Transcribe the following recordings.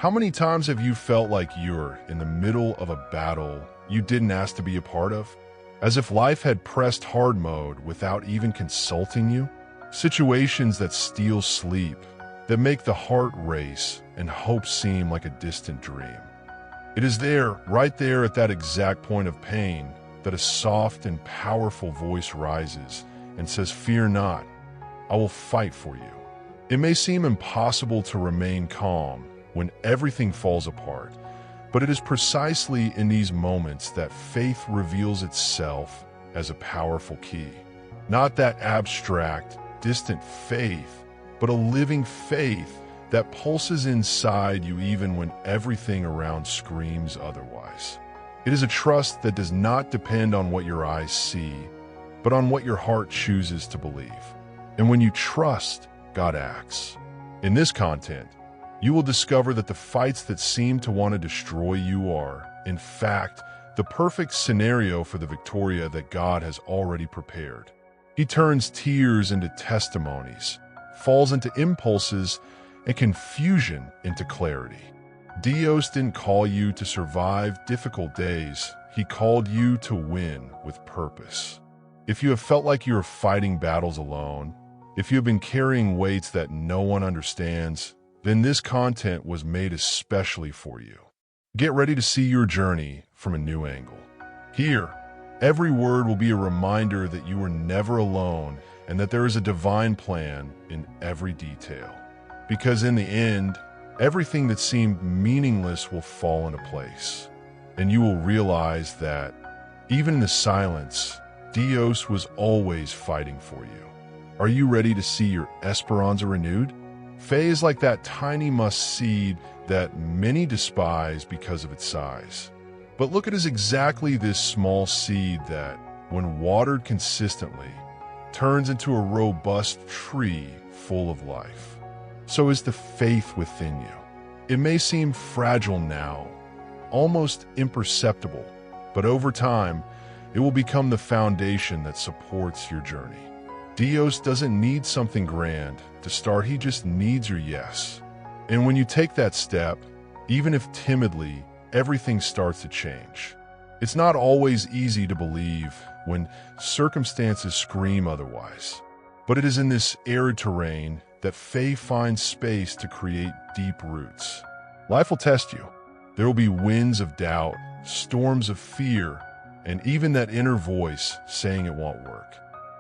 How many times have you felt like you're in the middle of a battle you didn't ask to be a part of? As if life had pressed hard mode without even consulting you? Situations that steal sleep, that make the heart race and hope seem like a distant dream. It is there, right there at that exact point of pain, that a soft and powerful voice rises and says, "Fear not, I will fight for you." It may seem impossible to remain calm when everything falls apart, but it is precisely in these moments that faith reveals itself as a powerful key. Not that abstract, distant faith, but a living faith that pulses inside you even when everything around screams otherwise. It is a trust that does not depend on what your eyes see, but on what your heart chooses to believe. And when you trust, God acts. In this content, you will discover that the fights that seem to want to destroy you are, in fact, the perfect scenario for the Victoria that God has already prepared. He turns tears into testimonies, falls into impulses, and confusion into clarity. Dios didn't call you to survive difficult days. He called you to win with purpose. If you have felt like you are fighting battles alone, if you have been carrying weights that no one understands, then this content was made especially for you. Get ready to see your journey from a new angle. Here, every word will be a reminder that you are never alone and that there is a divine plan in every detail. Because in the end, everything that seemed meaningless will fall into place. And you will realize that, even in the silence, Dios was always fighting for you. Are you ready to see your esperanza renewed? Faith is like that tiny musk seed that many despise because of its size. But look at it as exactly this small seed that, when watered consistently, turns into a robust tree full of life. So is the faith within you. It may seem fragile now, almost imperceptible, but over time, it will become the foundation that supports your journey. Dios doesn't need something grand to start, he just needs your yes. And when you take that step, even if timidly, everything starts to change. It's not always easy to believe when circumstances scream otherwise. But it is in this arid terrain that faith finds space to create deep roots. Life will test you. There will be winds of doubt, storms of fear, and even that inner voice saying it won't work.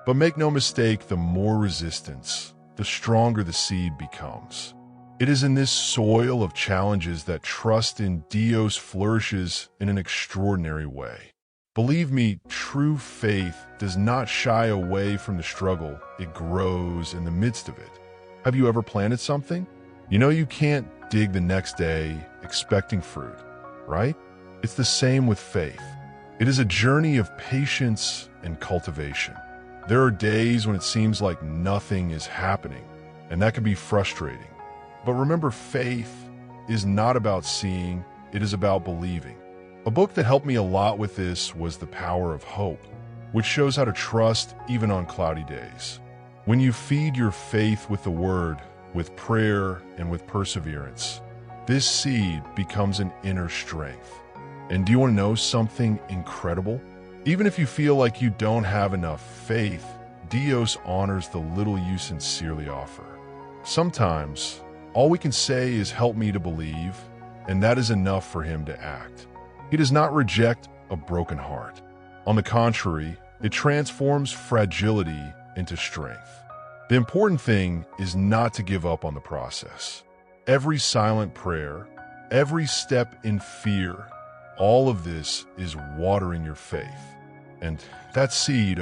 But make no mistake, the more resistance, the stronger the seed becomes. It is in this soil of challenges that trust in Dios flourishes in an extraordinary way. Believe me, true faith does not shy away from the struggle, it grows in the midst of it. Have you ever planted something? You know you can't dig the next day expecting fruit, right? It's the same with faith. It is a journey of patience and cultivation. There are days when it seems like nothing is happening, and that can be frustrating. But remember, faith is not about seeing, it is about believing. A book that helped me a lot with this was The Power of Hope, which shows how to trust even on cloudy days. When you feed your faith with the Word, with prayer, and with perseverance, this seed becomes an inner strength. And do you want to know something incredible? Even if you feel like you don't have enough faith, Dios honors the little you sincerely offer. Sometimes, all we can say is, "Help me to believe," and that is enough for him to act. He does not reject a broken heart. On the contrary, it transforms fragility into strength. The important thing is not to give up on the process. Every silent prayer, every step in fear, all of this is watering your faith. And that seed,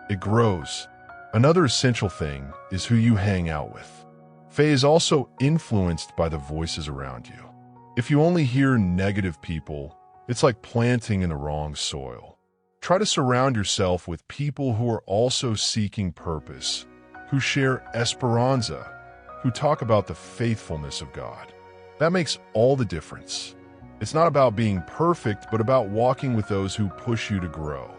it grows. Another essential thing is who you hang out with. Faith is also influenced by the voices around you. If you only hear negative people, it's like planting in the wrong soil. Try to surround yourself with people who are also seeking purpose, who share esperanza, who talk about the faithfulness of God. That makes all the difference. It's not about being perfect, but about walking with those who push you to grow.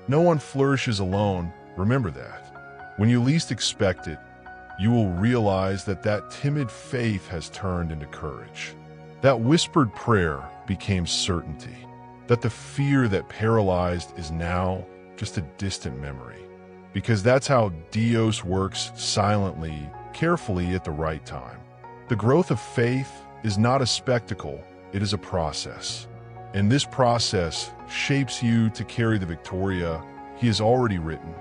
No one flourishes alone, remember that. When you least expect it, you will realize that timid faith has turned into courage. That whispered prayer became certainty, that the fear that paralyzed is now just a distant memory. Because that's how Dios works silently, carefully at the right time. The growth of faith is not a spectacle, it is a process. And this process shapes you to carry the Victoria He has already written.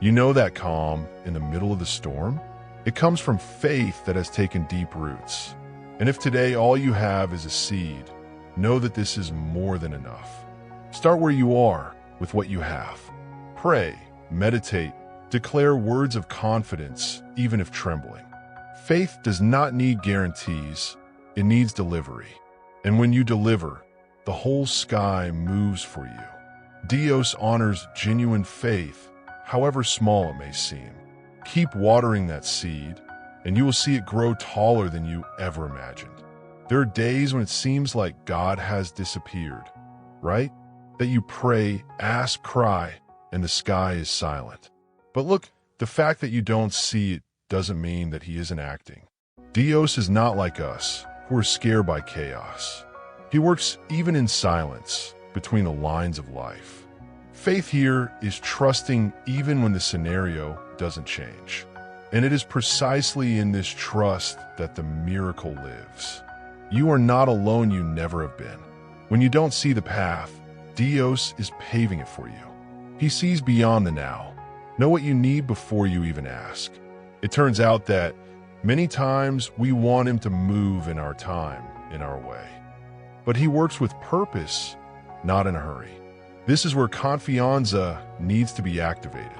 You know that calm in the middle of the storm? It comes from faith that has taken deep roots. And if today all you have is a seed, know that this is more than enough. Start where you are with what you have. Pray, meditate, declare words of confidence, even if trembling. Faith does not need guarantees, it needs delivery. And when you deliver, the whole sky moves for you. Dios honors genuine faith, however small it may seem. Keep watering that seed, and you will see it grow taller than you ever imagined. There are days when it seems like God has disappeared, right? That you pray, ask, cry, and the sky is silent. But look, the fact that you don't see it doesn't mean that He isn't acting. Dios is not like us, who are scared by chaos. He works even in silence, between the lines of life. Faith here is trusting even when the scenario doesn't change. And it is precisely in this trust that the miracle lives. You are not alone, you never have been. When you don't see the path, Dios is paving it for you. He sees beyond the now. Know what you need before you even ask. It turns out that many times we want Him to move in our time, in our way. But He works with purpose, not in a hurry. This is where confianza needs to be activated.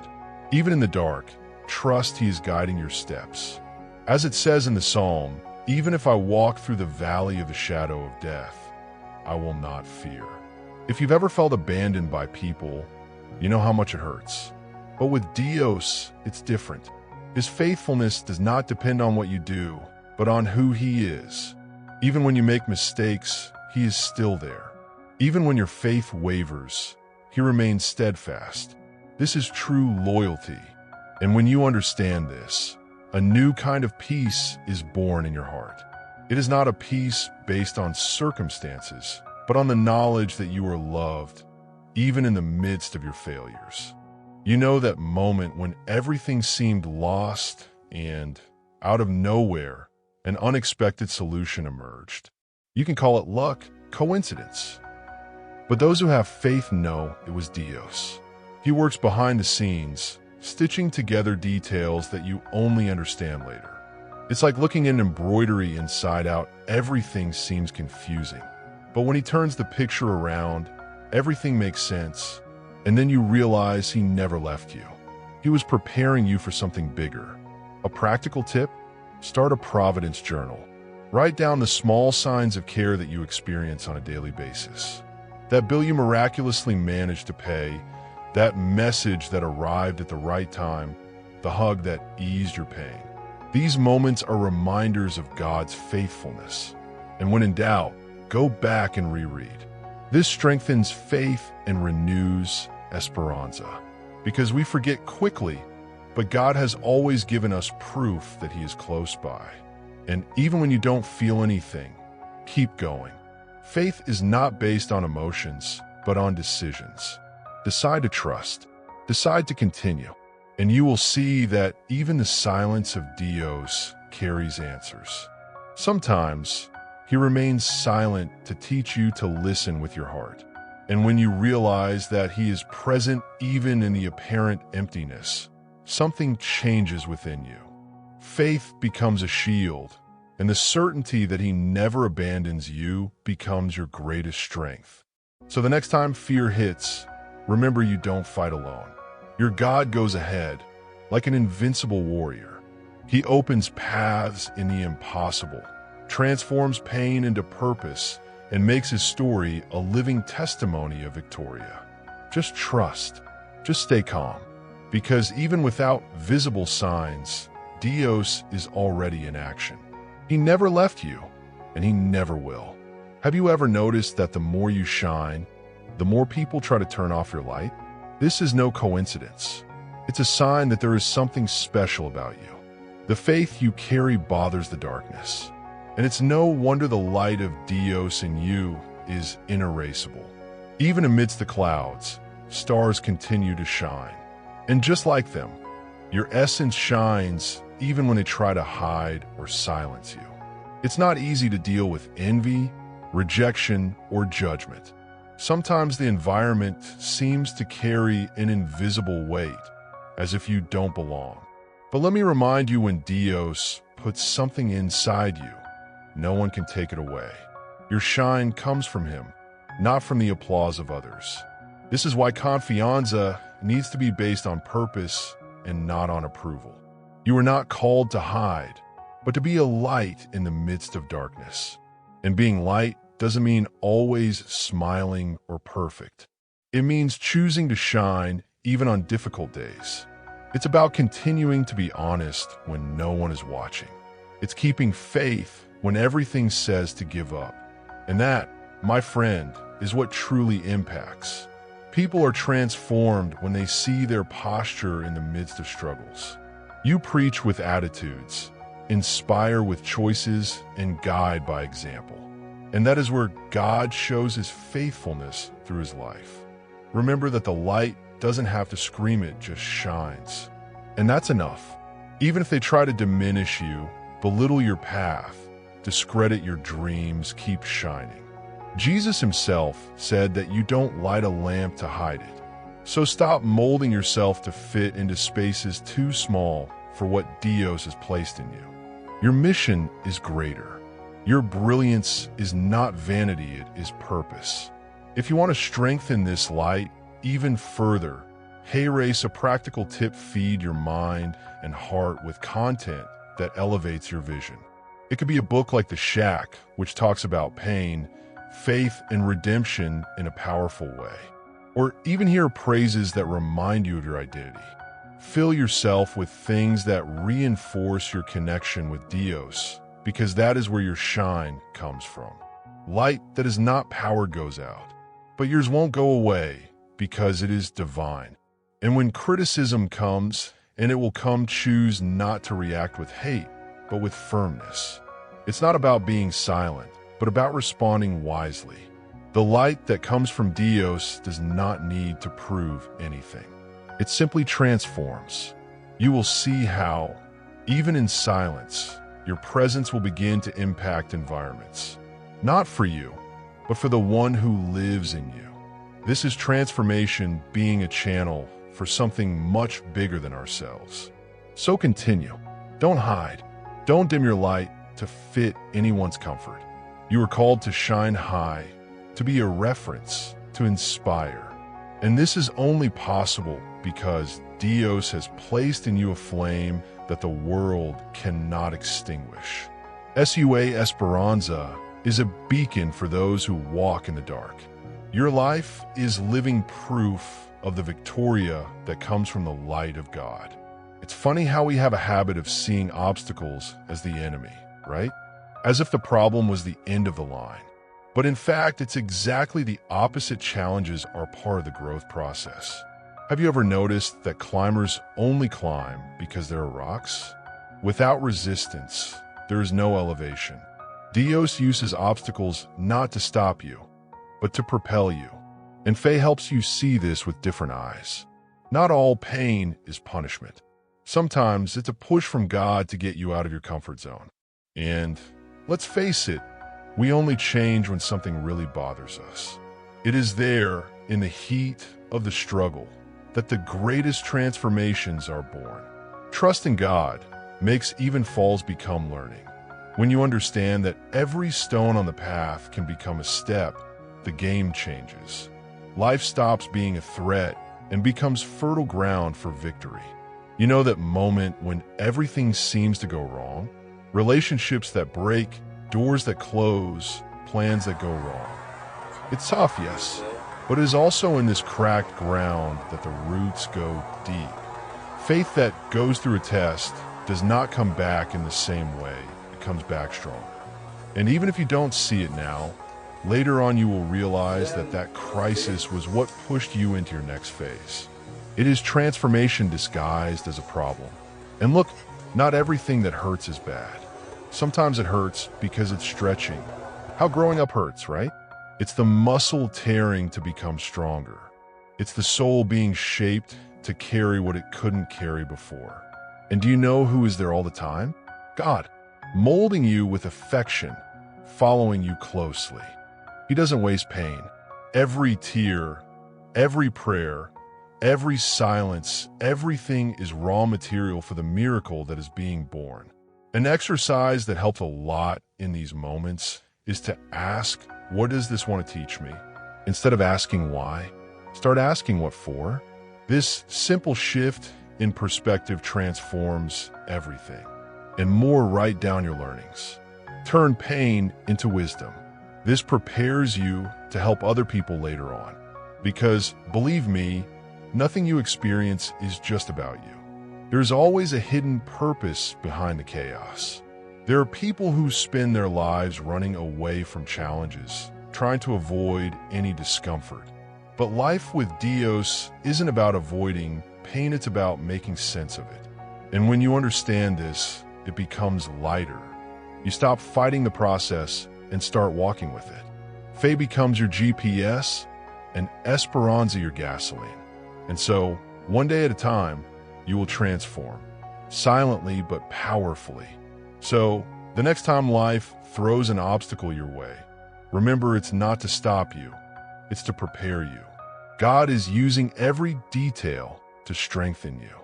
Even in the dark, trust He is guiding your steps. As it says in the Psalm, even if I walk through the valley of the shadow of death, I will not fear. If you've ever felt abandoned by people, you know how much it hurts. But with Dios, it's different. His faithfulness does not depend on what you do, but on who He is. Even when you make mistakes, He is still there. Even when your faith wavers, He remains steadfast. This is true loyalty. And when you understand this, a new kind of peace is born in your heart. It is not a peace based on circumstances, but on the knowledge that you are loved, even in the midst of your failures. You know that moment when everything seemed lost and, out of nowhere, an unexpected solution emerged. You can call it luck, coincidence. But those who have faith know it was Dios. He works behind the scenes, stitching together details that you only understand later. It's like looking at embroidery inside out. Everything seems confusing. But when He turns the picture around, everything makes sense. And then you realize He never left you. He was preparing you for something bigger. A practical tip? Start a Providence journal. Write down the small signs of care that you experience on a daily basis. That bill you miraculously managed to pay, that message that arrived at the right time, the hug that eased your pain. These moments are reminders of God's faithfulness. And when in doubt, go back and reread. This strengthens faith and renews esperanza. Because we forget quickly, but God has always given us proof that He is close by. And even when you don't feel anything, keep going. Faith is not based on emotions, but on decisions. Decide to trust. Decide to continue. And you will see that even the silence of Dios carries answers. Sometimes, He remains silent to teach you to listen with your heart. And when you realize that He is present even in the apparent emptiness, something changes within you. Faith becomes a shield, and the certainty that He never abandons you becomes your greatest strength. So the next time fear hits, remember you don't fight alone. Your God goes ahead, like an invincible warrior. He opens paths in the impossible, transforms pain into purpose, and makes His story a living testimony of Victoria. Just trust. Just stay calm. Because even without visible signs, Dios is already in action. He never left you, and He never will. Have you ever noticed that the more you shine, the more people try to turn off your light? This is no coincidence. It's a sign that there is something special about you. The faith you carry bothers the darkness. And it's no wonder the light of Dios in you is inerasable. Even amidst the clouds, stars continue to shine. And just like them, your essence shines even when they try to hide or silence you. It's not easy to deal with envy, rejection, or judgment. Sometimes the environment seems to carry an invisible weight, as if you don't belong. But let me remind you, when Dios puts something inside you, no one can take it away. Your shine comes from Him, not from the applause of others. This is why confianza needs to be based on purpose and not on approval. You are not called to hide, but to be a light in the midst of darkness. And being light doesn't mean always smiling or perfect. It means choosing to shine even on difficult days. It's about continuing to be honest when no one is watching. It's keeping faith when everything says to give up. And that, my friend, is what truly impacts. People are transformed when they see their posture in the midst of struggles. You preach with attitudes, inspire with choices, and guide by example. And that is where God shows His faithfulness through His life. Remember that the light doesn't have to scream, it just shines. And that's enough. Even if they try to diminish you, belittle your path, discredit your dreams, keep shining. Jesus Himself said that you don't light a lamp to hide it. So stop molding yourself to fit into spaces too small for what Dios has placed in you. Your mission is greater. Your brilliance is not vanity, it is purpose. If you want to strengthen this light even further, hey Race, a practical tip: feed your mind and heart with content that elevates your vision. It could be a book like The Shack, which talks about pain, faith, and redemption in a powerful way. Or even hear praises that remind you of your identity. Fill yourself with things that reinforce your connection with Dios, because that is where your shine comes from. Light that is not powered goes out, but yours won't go away because it is divine. And when criticism comes, and it will come, choose not to react with hate, but with firmness. It's not about being silent, but about responding wisely. The light that comes from Dios does not need to prove anything. It simply transforms. You will see how, even in silence, your presence will begin to impact environments. Not for you, but for the one who lives in you. This is transformation being a channel for something much bigger than ourselves. So continue. Don't hide. Don't dim your light to fit anyone's comfort. You are called to shine high, to be a reference, to inspire. And this is only possible because Dios has placed in you a flame that the world cannot extinguish. SUA Esperanza is a beacon for those who walk in the dark. Your life is living proof of the victoria that comes from the light of God. It's funny how we have a habit of seeing obstacles as the enemy, right? As if the problem was the end of the line. But in fact, it's exactly the opposite. Challenges are part of the growth process. Have you ever noticed that climbers only climb because there are rocks? Without resistance, there is no elevation. Dios uses obstacles not to stop you, but to propel you. And Faye helps you see this with different eyes. Not all pain is punishment. Sometimes it's a push from God to get you out of your comfort zone. And let's face it, we only change when something really bothers us. It is there, in the heat of the struggle, that the greatest transformations are born. Trust in God makes even falls become learning. When you understand that every stone on the path can become a step, the game changes. Life stops being a threat and becomes fertile ground for victory. You know that moment when everything seems to go wrong? Relationships that break, doors that close, plans that go wrong. It's tough, yes, but it is also in this cracked ground that the roots go deep. Faith that goes through a test does not come back in the same way. It comes back stronger. And even if you don't see it now, later on you will realize that that crisis was what pushed you into your next phase. It is transformation disguised as a problem. And look, not everything that hurts is bad. Sometimes it hurts because it's stretching. How growing up hurts, right? It's the muscle tearing to become stronger. It's the soul being shaped to carry what it couldn't carry before. And do you know who is there all the time? God, molding you with affection, following you closely. He doesn't waste pain. Every tear, every prayer, every silence, everything is raw material for the miracle that is being born. An exercise that helps a lot in these moments is to ask, what does this want to teach me? Instead of asking why, start asking what for. This simple shift in perspective transforms everything. And more, write down your learnings. Turn pain into wisdom. This prepares you to help other people later on. Because, believe me, nothing you experience is just about you. There's always a hidden purpose behind the chaos. There are people who spend their lives running away from challenges, trying to avoid any discomfort. But life with Dios isn't about avoiding pain, it's about making sense of it. And when you understand this, it becomes lighter. You stop fighting the process and start walking with it. Fe becomes your GPS and Esperanza your gasoline. And so, one day at a time, you will transform, silently but powerfully. So, the next time life throws an obstacle your way, remember it's not to stop you, it's to prepare you. God is using every detail to strengthen you.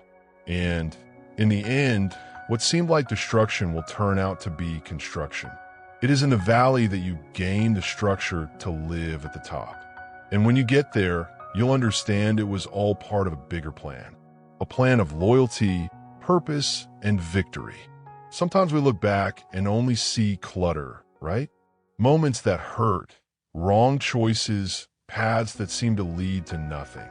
And in the end, what seemed like destruction will turn out to be construction. It is in the valley that you gain the structure to live at the top. And when you get there, you'll understand it was all part of a bigger plan. A plan of loyalty, purpose, and victory. Sometimes we look back and only see clutter, right? Moments that hurt, wrong choices, paths that seem to lead to nothing.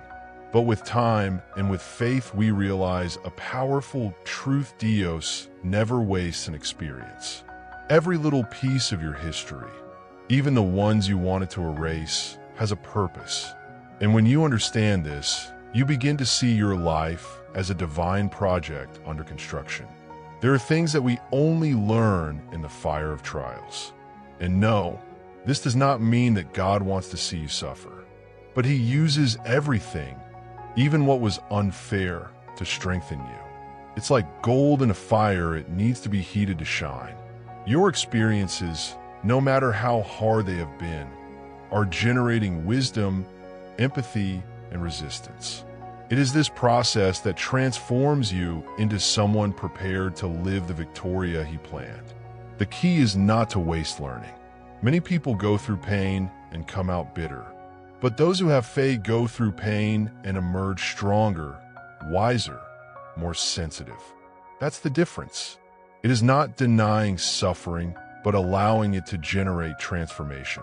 But with time and with faith, we realize a powerful truth. Dios never wastes an experience. Every little piece of your history, even the ones you wanted to erase, has a purpose. And when you understand this, you begin to see your life as a divine project under construction. There are things that we only learn in the fire of trials. And no, this does not mean that God wants to see you suffer, but He uses everything, even what was unfair, to strengthen you. It's like gold in a fire, it needs to be heated to shine. Your experiences, no matter how hard they have been, are generating wisdom, empathy, and resistance. It is this process that transforms you into someone prepared to live the Victoria He planned. The key is not to waste learning. Many people go through pain and come out bitter. But those who have faith go through pain and emerge stronger, wiser, more sensitive. That's the difference. It is not denying suffering, but allowing it to generate transformation.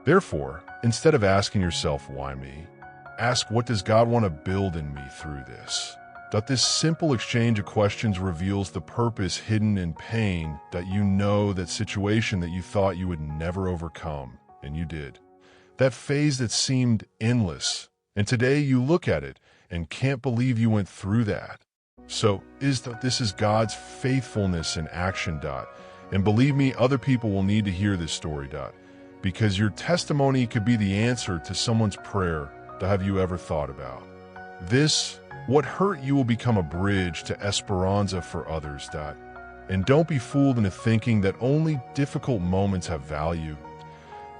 Therefore, instead of asking yourself, why me? Ask, what does God want to build in me through this? That this simple exchange of questions reveals the purpose hidden in pain, that you know that situation that you thought you would never overcome, and you did. That phase that seemed endless, and today you look at it and can't believe you went through that. So, this is God's faithfulness in action. And believe me, other people will need to hear this story. Because your testimony could be the answer to someone's prayer. Have you ever thought about this? What hurt you will become a bridge to Esperanza for others. And don't be fooled into thinking that only difficult moments have value.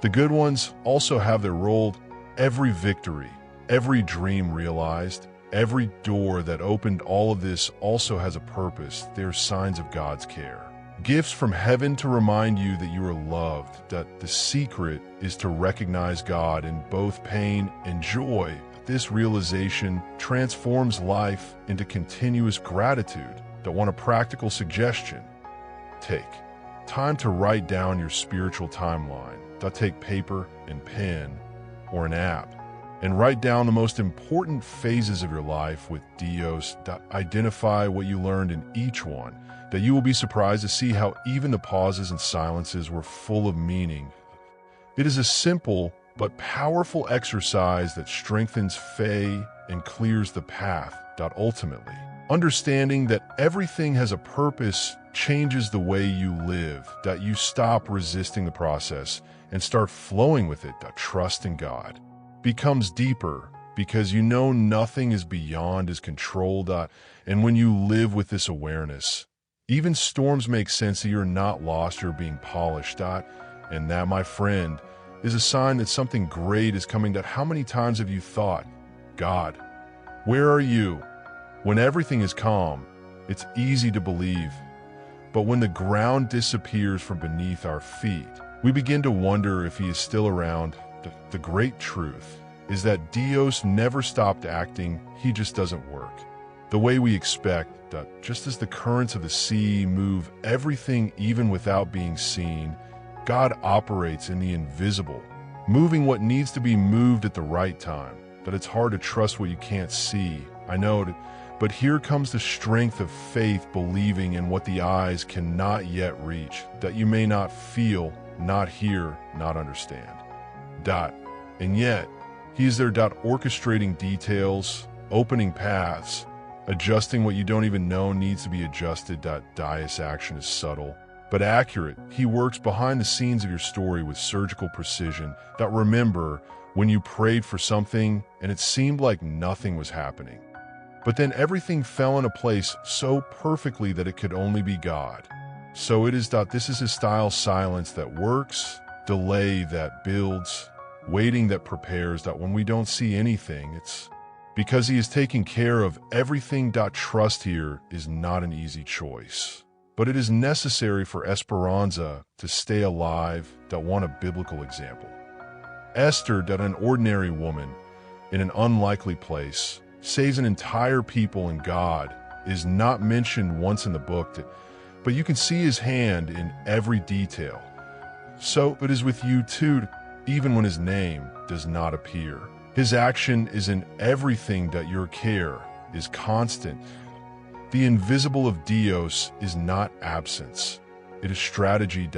The good ones also have their role. Every victory, every dream realized, every door that opened, all of this also has a purpose. They're signs of God's care. Gifts from heaven to remind you that you are loved, that the secret is to recognize God in both pain and joy. This realization transforms life into continuous gratitude. Want a practical suggestion? Take time to write down your spiritual timeline. Take paper and pen or an app and write down the most important phases of your life with Dios. Identify what you learned in each one. That you will be surprised to see how even the pauses and silences were full of meaning. It is a simple but powerful exercise that strengthens faith and clears the path. Ultimately, understanding that everything has a purpose changes the way you live, that you stop resisting the process and start flowing with it, that trust in God becomes deeper because you know nothing is beyond his control, and when you live with this awareness, even storms make sense that you're not lost, you're being polished, and that, my friend, is a sign that something great is coming. That how many times have you thought, God, where are you? When everything is calm, it's easy to believe. But when the ground disappears from beneath our feet, we begin to wonder if he is still around. The great truth is that Dios never stopped acting, he just doesn't work the way we expect. That just as the currents of the sea move everything even without being seen, God operates in the invisible, moving what needs to be moved at the right time. That it's hard to trust what you can't see, I know, but here comes the strength of faith, believing in what the eyes cannot yet reach, that you may not feel, not hear, not understand. And yet, he is there, orchestrating details, opening paths, adjusting what you don't even know needs to be adjusted. Dios' action is subtle but accurate. He works behind the scenes of your story with surgical precision. That remember when you prayed for something and it seemed like nothing was happening, but then everything fell into place so perfectly that it could only be God. So it is. This is his style: silence that works, delay that builds, waiting that prepares. That when we don't see anything, it's because he is taking care of everything. Trust here is not an easy choice, but it is necessary for Esperanza to stay alive. Want a biblical example? Esther, an ordinary woman in an unlikely place, saves an entire people, and God is not mentioned once in the book, but you can see his hand in every detail. So it is with you too, even when his name does not appear. His action is in everything. Your care is constant. The invisible of Dios is not absence, it is strategy.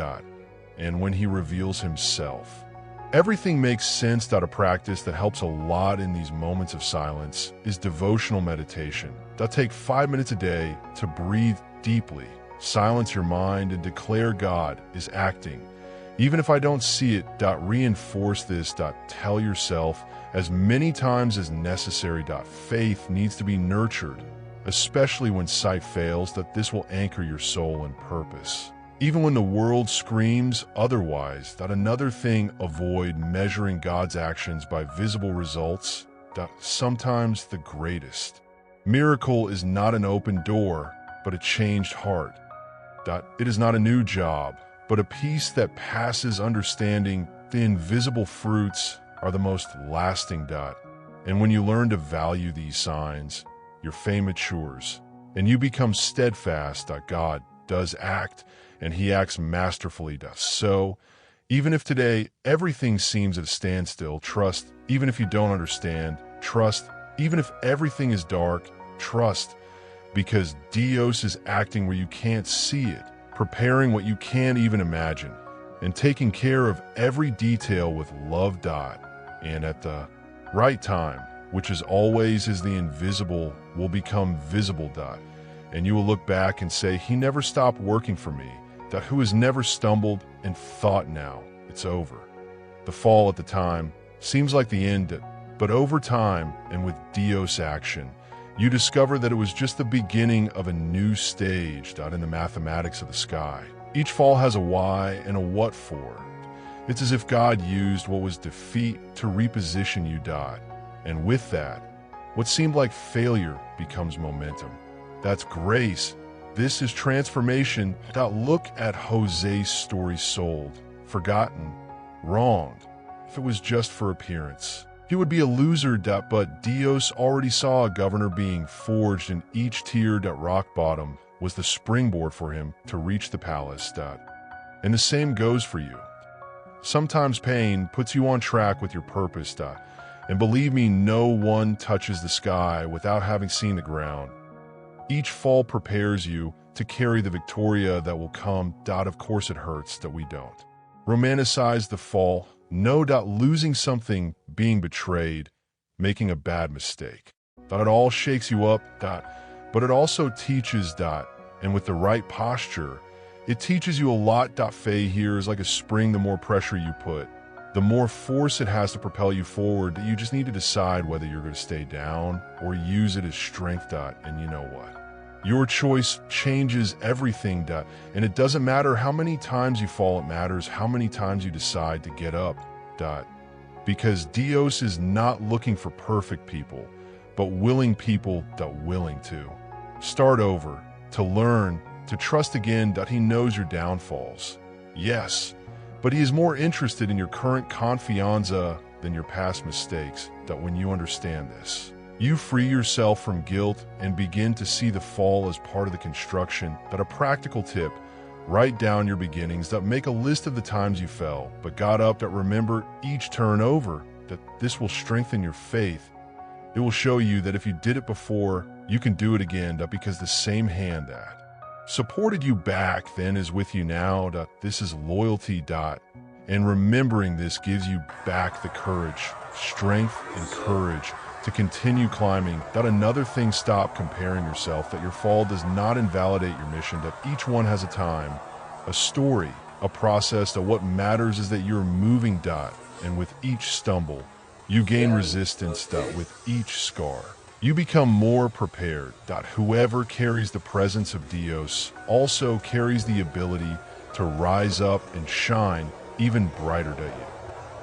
And when he reveals himself, everything makes sense. A practice that helps a lot in these moments of silence is devotional meditation. Take 5 minutes a day to breathe deeply, silence your mind, and declare God is acting. Even if I don't see it, reinforce this. Tell yourself as many times as necessary. Faith needs to be nurtured, especially when sight fails. This will anchor your soul and purpose. Even when the world screams otherwise. Another thing, avoid measuring God's actions by visible results. Sometimes the greatest miracle is not an open door, but a changed heart. It is not a new job, but a peace that passes understanding. The invisible fruits are the most lasting. And when you learn to value these signs, your faith matures, and you become steadfast. God does act, and he acts masterfully. So, even if today everything seems at a standstill, trust. Even if you don't understand, trust. Even if everything is dark, trust. Because Dios is acting where you can't see it, preparing what you can't even imagine, and taking care of every detail with love. And at the right time, which is always, the invisible will become visible. And you will look back and say, he never stopped working for me. Who has never stumbled and thought, now it's over. The fall at the time seems like the end, but over time and with Dios action, you discover that it was just the beginning of a new stage. In the mathematics of the sky, each fall has a why and a what for. It's as if God used what was defeat to reposition you. And with that, what seemed like failure becomes momentum. That's grace. This is transformation. Look at Jose's story: sold, forgotten, wronged. If it was just for appearance, he would be a loser. But Dios already saw a governor being forged, and each tear. Rock bottom was the springboard for him to reach the palace. And the same goes for you. Sometimes pain puts you on track with your purpose. And believe me, no one touches the sky without having seen the ground. Each fall prepares you to carry the victoria that will come. Of course it hurts that we don't romanticize the fall. No. Losing something, being betrayed, making a bad mistake. It all shakes you up. But it also teaches. And with the right posture, it teaches you a lot. Faith here is like a spring. The more pressure you put, the more force it has to propel you forward. You just need to decide whether you're going to stay down or use it as strength. And you know what? Your choice changes everything. And it doesn't matter how many times you fall, it matters how many times you decide to get up. Because Dios is not looking for perfect people, but willing people willing to start over, to learn, to trust again. He knows your downfalls. Yes, but he is more interested in your current confianza than your past mistakes. When you understand this, you free yourself from guilt and begin to see the fall as part of the construction. A practical tip: write down your beginnings. Make a list of the times you fell but got up. Remember each turn over. This will strengthen your faith. It will show you that if you did it before, you can do it again. Because the same hand that supported you back then is with you now. This is loyalty. And remembering this gives you back the courage, strength, and courage to continue climbing. Another thing, stop comparing yourself. Your fall does not invalidate your mission. Each one has a time, a story, a process. What matters is that you're moving. And with each stumble, you gain resistance. With each scar, you become more prepared. Whoever carries the presence of Dios also carries the ability to rise up and shine even brighter. You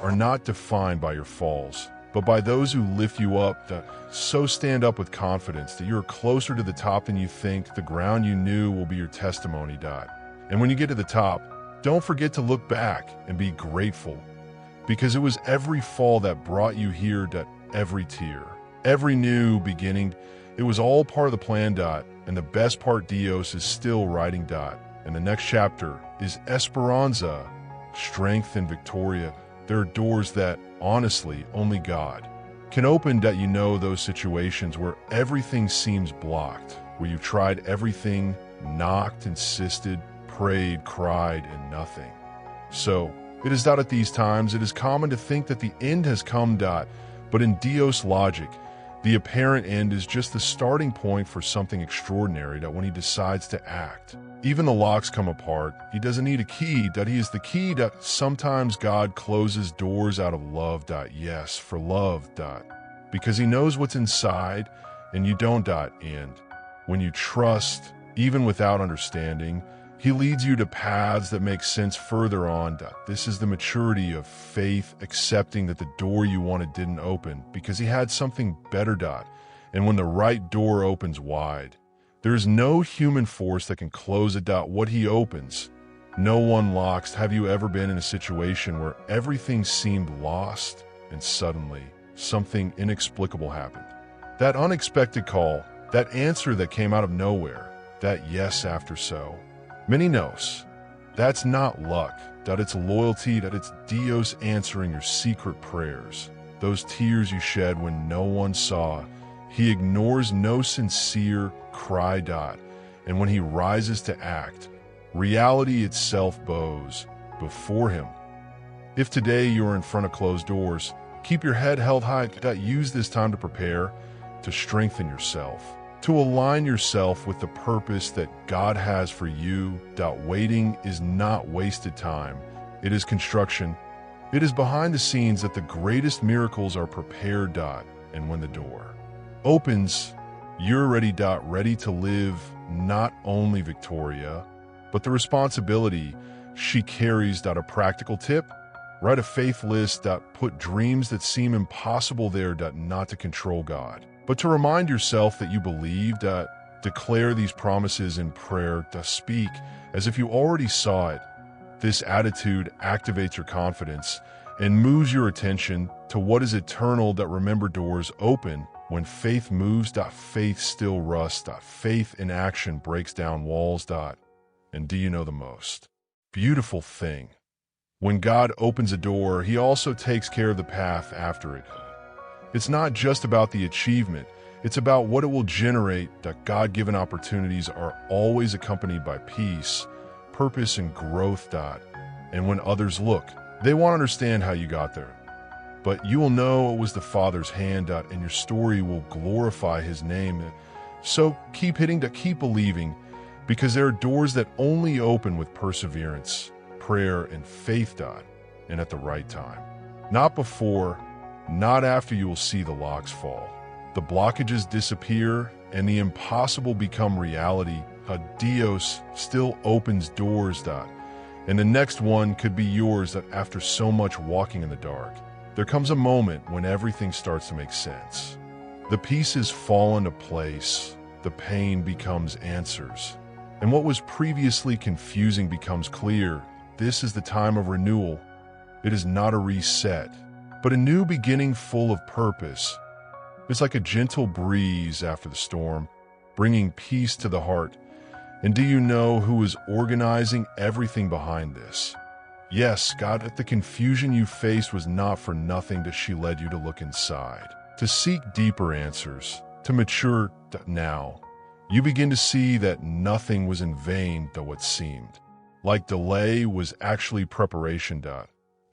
are not defined by your falls, but by those who lift you up. So stand up with confidence that you're closer to the top than you think. The ground you knew will be your testimony. And when you get to the top, don't forget to look back and be grateful, because it was every fall that brought you here. Every tear, every new beginning, it was all part of the plan. And the best part, Dios is still writing. And the next chapter is Esperanza, strength and Victoria. There are doors that, honestly, only God can open. You know those situations where everything seems blocked, where you tried everything, knocked, insisted, prayed, cried, and nothing. So it is at these times it is common to think that the end has come. But in Dios logic, the apparent end is just the starting point for something extraordinary. When he decides to act, even the locks come apart. He doesn't need a key. He is the key. Sometimes God closes doors out of love. Yes, for love. Because he knows what's inside and you don't. And when you trust, even without understanding, he leads you to paths that make sense further on. This is the maturity of faith, accepting that the door you wanted didn't open because he had something better. And when the right door opens wide, there is no human force that can close it. What he opens, no one locks. Have you ever been in a situation where everything seemed lost and suddenly something inexplicable happened? That unexpected call, that answer that came out of nowhere, that yes after so many no's. That's not luck. It's loyalty. It's Dios answering your secret prayers. Those tears you shed when no one saw. He ignores no sincere cry. And when he rises to act, reality itself bows before him. If today you are in front of closed doors, keep your head held high. Use this time to prepare, to strengthen yourself, to align yourself with the purpose that God has for you. Waiting is not wasted time. It is construction. It is behind the scenes that the greatest miracles are prepared. And when the door opens, you're ready. Ready to live not only Victoria, but the responsibility she carries. A practical tip: write a faith list. Put dreams that seem impossible there. Not to control God, but to remind yourself that you believe. Declare these promises in prayer. Speak as if you already saw it. This attitude activates your confidence and moves your attention to what is eternal. Remember, doors open when faith moves. Faith still rusts. Faith in action breaks down walls. And do you know the most beautiful thing? When God opens a door, he also takes care of the path after it. It's not just about the achievement, it's about what it will generate. God-given opportunities are always accompanied by peace, purpose, and growth. And when others look, they won't understand how you got there. But you will know it was the Father's hand. And your story will glorify his name. So keep hitting, keep believing. because there are doors that only open with perseverance, prayer, and faith, and at the right time. Not before, not after you will see the locks fall. The blockages disappear and the impossible become reality. Dios still opens doors, and the next one could be yours after so much walking in the dark. There comes a moment when everything starts to make sense. The pieces fall into place, the pain becomes answers, and what was previously confusing becomes clear. This is the time of renewal. It is not a reset, but a new beginning full of purpose. It's like a gentle breeze after the storm, bringing peace to the heart. And do you know who is organizing everything behind this? Yes, God, the confusion you faced was not for nothing that she led you to look inside, to seek deeper answers, to mature. Now, you begin to see that nothing was in vain, though it seemed. Like delay was actually preparation.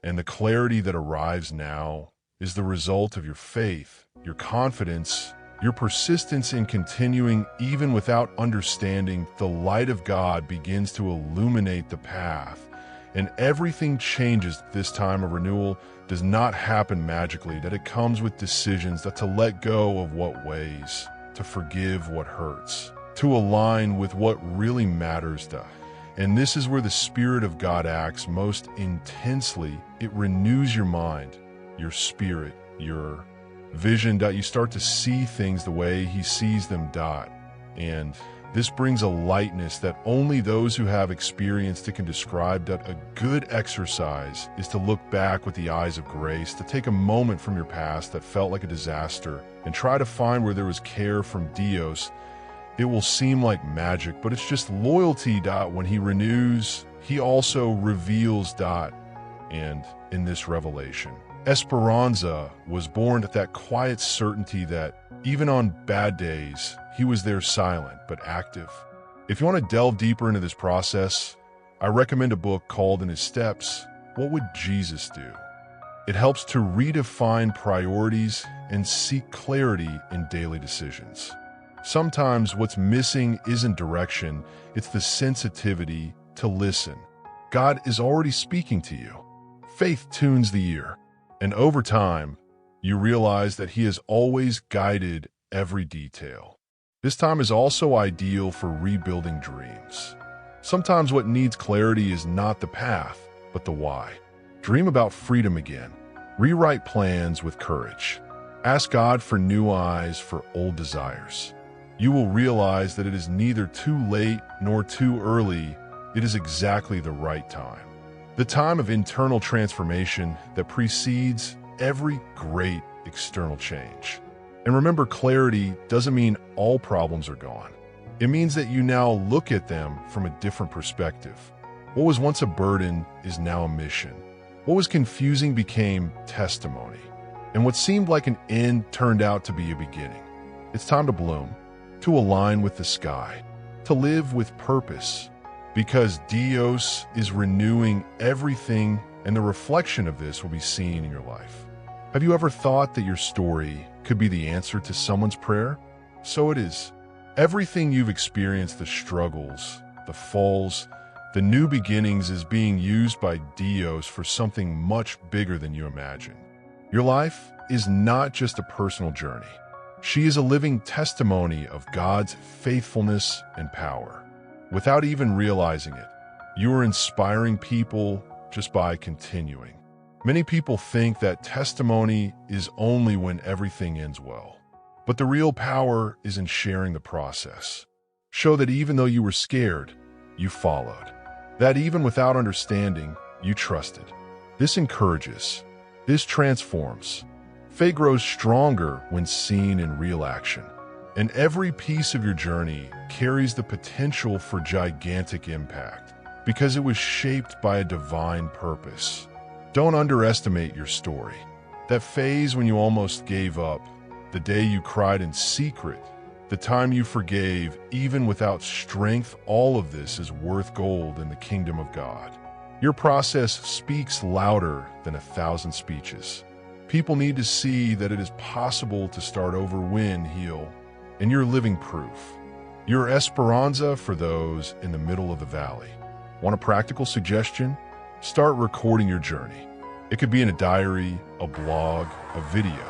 And the clarity that arrives now is the result of your faith, your confidence, your persistence in continuing even without understanding. The light of God begins to illuminate the path, and everything changes. This time of renewal does not happen magically, that it comes with decisions that to let go of what weighs, to forgive what hurts, to align with what really matters. And this is where the Spirit of God acts most intensely. It renews your mind, your spirit, your vision. You start to see things the way He sees them. And this brings a lightness that only those who have experienced it can describe. A good exercise is to look back with the eyes of grace, to take a moment from your past that felt like a disaster and try to find where there was care from Dios. It will seem like magic, but it's just loyalty. When He renews, He also reveals. And in this revelation, Esperanza was born at that quiet certainty that even on bad days, He was there silent but active. If you want to delve deeper into this process, I recommend a book called In His Steps, What Would Jesus Do? It helps to redefine priorities and seek clarity in daily decisions. Sometimes what's missing isn't direction, it's the sensitivity to listen. God is already speaking to you. Faith tunes the ear, and over time, you realize that He has always guided every detail. This time is also ideal for rebuilding dreams. Sometimes what needs clarity is not the path, but the why. Dream about freedom again. Rewrite plans with courage. Ask God for new eyes for old desires. You will realize that it is neither too late nor too early. It is exactly the right time. The time of internal transformation that precedes every great external change. And remember, clarity doesn't mean all problems are gone. It means that you now look at them from a different perspective. What was once a burden is now a mission. What was confusing became testimony. And what seemed like an end turned out to be a beginning. It's time to bloom, to align with the sky, to live with purpose, because Dios is renewing everything, and the reflection of this will be seen in your life. Have you ever thought that your story could be the answer to someone's prayer? So it is. Everything you've experienced, the struggles, the falls, the new beginnings, is being used by Dios for something much bigger than you imagine. Your life is not just a personal journey. She is a living testimony of God's faithfulness and power. Without even realizing it, you are inspiring people just by continuing. Many people think that testimony is only when everything ends well. But the real power is in sharing the process. Show that even though you were scared, you followed. That even without understanding, you trusted. This encourages. This transforms. Faith grows stronger when seen in real action. And every piece of your journey carries the potential for gigantic impact because it was shaped by a divine purpose. Don't underestimate your story. That phase when you almost gave up, the day you cried in secret, the time you forgave even without strength, all of this is worth gold in the kingdom of God. Your process speaks louder than 1,000 speeches. People need to see that it is possible to start over, win, heal, and you're living proof. You're Esperanza for those in the middle of the valley. Want a practical suggestion? Start recording your journey. It could be in a diary, a blog, a video.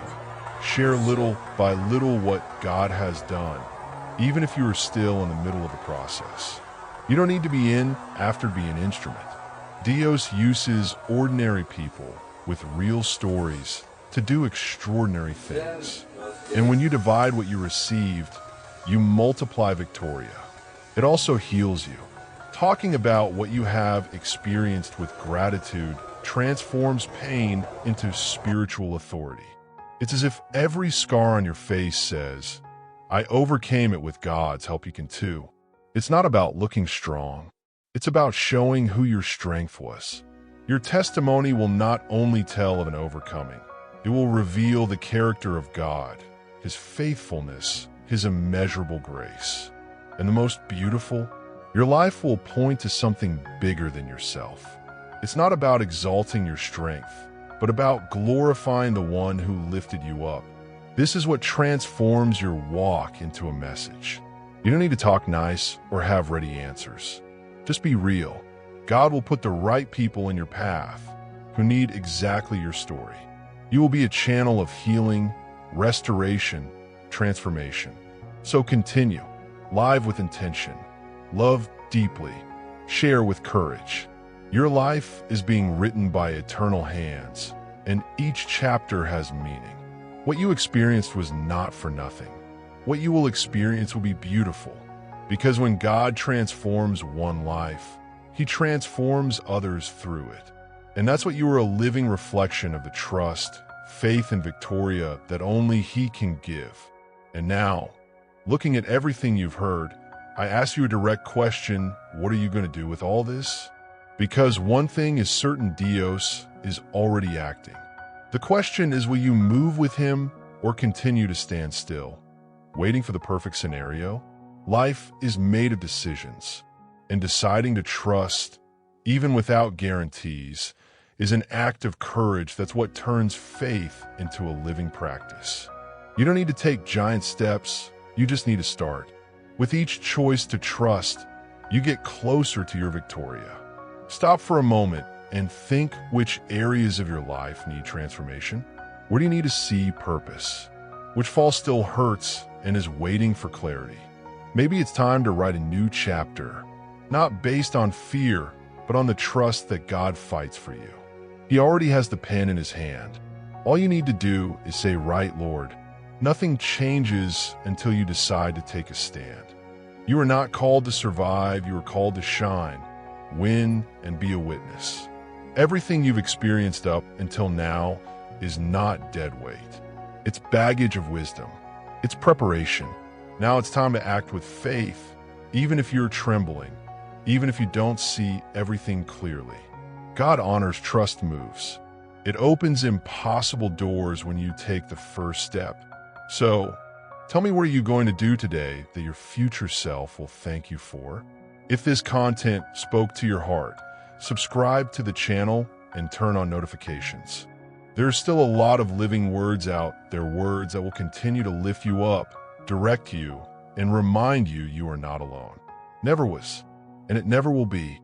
Share little by little what God has done, even if you are still in the middle of the process. You don't need to be in after being an instrument. Dios uses ordinary people with real stories to do extraordinary things. And when you divide what you received, you multiply Victoria. It also heals you. Talking about what you have experienced with gratitude transforms pain into spiritual authority. It's as if every scar on your face says, I overcame it with God's help, you can too. It's not about looking strong. It's about showing who your strength was. Your testimony will not only tell of an overcoming, it will reveal the character of God, His faithfulness, His immeasurable grace. And the most beautiful, your life will point to something bigger than yourself. It's not about exalting your strength, but about glorifying the one who lifted you up. This is what transforms your walk into a message. You don't need to talk nice or have ready answers. Just be real. God will put the right people in your path who need exactly your story. You will be a channel of healing, restoration, transformation. So continue. Live with intention. Love deeply. Share with courage. Your life is being written by eternal hands, and each chapter has meaning. What you experienced was not for nothing. What you will experience will be beautiful, because when God transforms one life, He transforms others through it. And that's what you are, a living reflection of the trust, faith, and Victoria that only He can give. And now, looking at everything you've heard, I ask you a direct question: what are you going to do with all this? Because one thing is certain, Dios is already acting. The question is, will you move with Him or continue to stand still, waiting for the perfect scenario? Life is made of decisions, and deciding to trust, even without guarantees, is an act of courage. That's what turns faith into a living practice. You don't need to take giant steps, you just need to start. With each choice to trust, you get closer to your Victoria. Stop for a moment and think, which areas of your life need transformation? Where do you need to see purpose? Which fall still hurts and is waiting for clarity? Maybe it's time to write a new chapter, not based on fear, but on the trust that God fights for you. He already has the pen in His hand. All you need to do is say, right, Lord. Nothing changes until you decide to take a stand. You are not called to survive, you are called to shine, win, and be a witness. Everything you've experienced up until now is not dead weight. It's baggage of wisdom. It's preparation. Now it's time to act with faith, even if you're trembling, even if you don't see everything clearly. God honors trust moves. It opens impossible doors when you take the first step. So, tell me, what are you going to do today that your future self will thank you for? If this content spoke to your heart, subscribe to the channel and turn on notifications. There are still a lot of living words out there, words that will continue to lift you up, direct you, and remind you you are not alone. Never was, and it never will be.